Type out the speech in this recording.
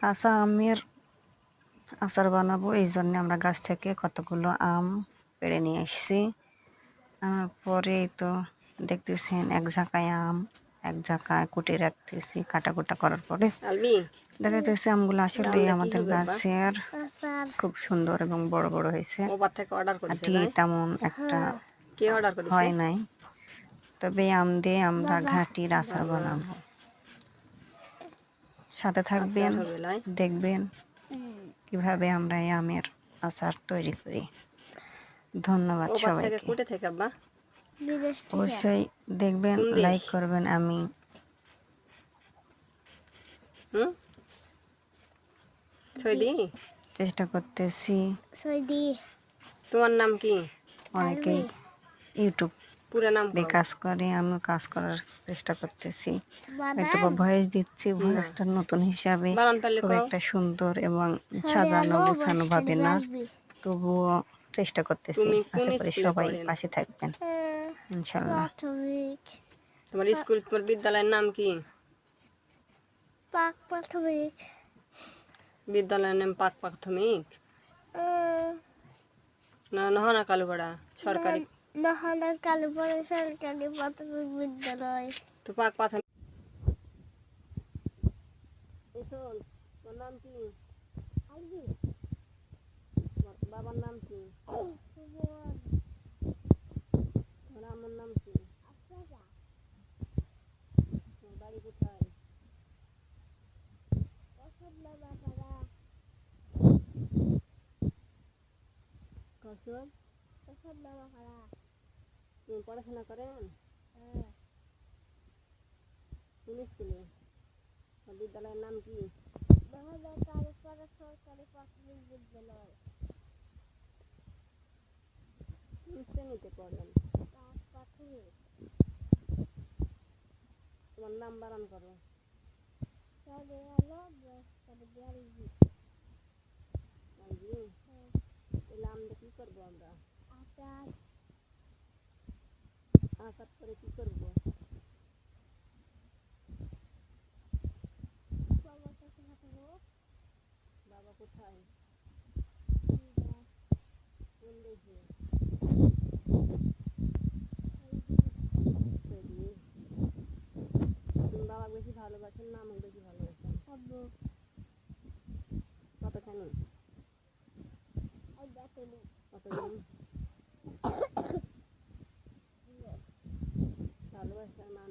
কাঁচা আমের আচার বানাবো, এই জন্য আমরা গাছ থেকে কতগুলো আম পেড়ে নিয়ে এসেছি। পরে তো দেখতেছেন এক ঝাঁকায় আম, এক ঝাঁকায় কুটে রাখতেছি। কাটাকুটা করার পরে দেখা যাচ্ছে আমগুলো আসলে আমাদের গাছের খুব সুন্দর এবং বড় বড় হয়েছে। তেমন একটা হয় নাই, তবে আম দিয়ে আমরা ঘাটির আচার বানাবো। সাথে থাকবেন, দেখবেন কিভাবে আমরা এই আমের আচার তৈরি করি। ধন্যবাদ সবাইকে। অবশ্যই দেখবেন, লাইক করবেন। আমি চেষ্টা করতেছি। তোমার নাম কি? অনেকেই ইউটিউব কাজ করে, আমিও কাজ করার চেষ্টা করতেছি। হয়তো ভয়েস দিচ্ছি, ভয়েসটা নতুন হিসাবে খুব একটা সুন্দর এবং সাজানো গোছানো ভাবে না, তবুও চেষ্টা করতেছি। আশা করি সবাই পাশে থাকবেন ইনশাল্লাহ। তোমার স্কুল বিদ্যালয়ের নাম কি? পাক প্রাথমিক। বিদ্যালয়ের নাম পাক প্রাথমিক না নহনা কালুপাড়া সরকারি? নহনা কালুপাড়া সরকারি প্রাথমিক বিদ্যালয়। তো পাক প্রাথমিক। তোর নাম কি? বাবার নাম কি? আমার নাম কি? বাড়ি কোথায়? তুমি পড়াশোনা করেন? কোন স্কুলে? বিদ্যালয়ের নাম কি? সরকারি প্রাথমিক বিদ্যালয়। কোন শ্রেণীতে পড়েন? প্রাথমিক। তোমার নাম বানান করো। আম দিয়ে কি করবো আমরা? আচার করে কি করবো? বাবা কোথায়? কোন দেশে? তুমি বাবা বেশি ভালোবাসেন না আমাকে বেশি ভালোবাসেন? কতখানি? কতখানি ভালোবাসার মানুষ?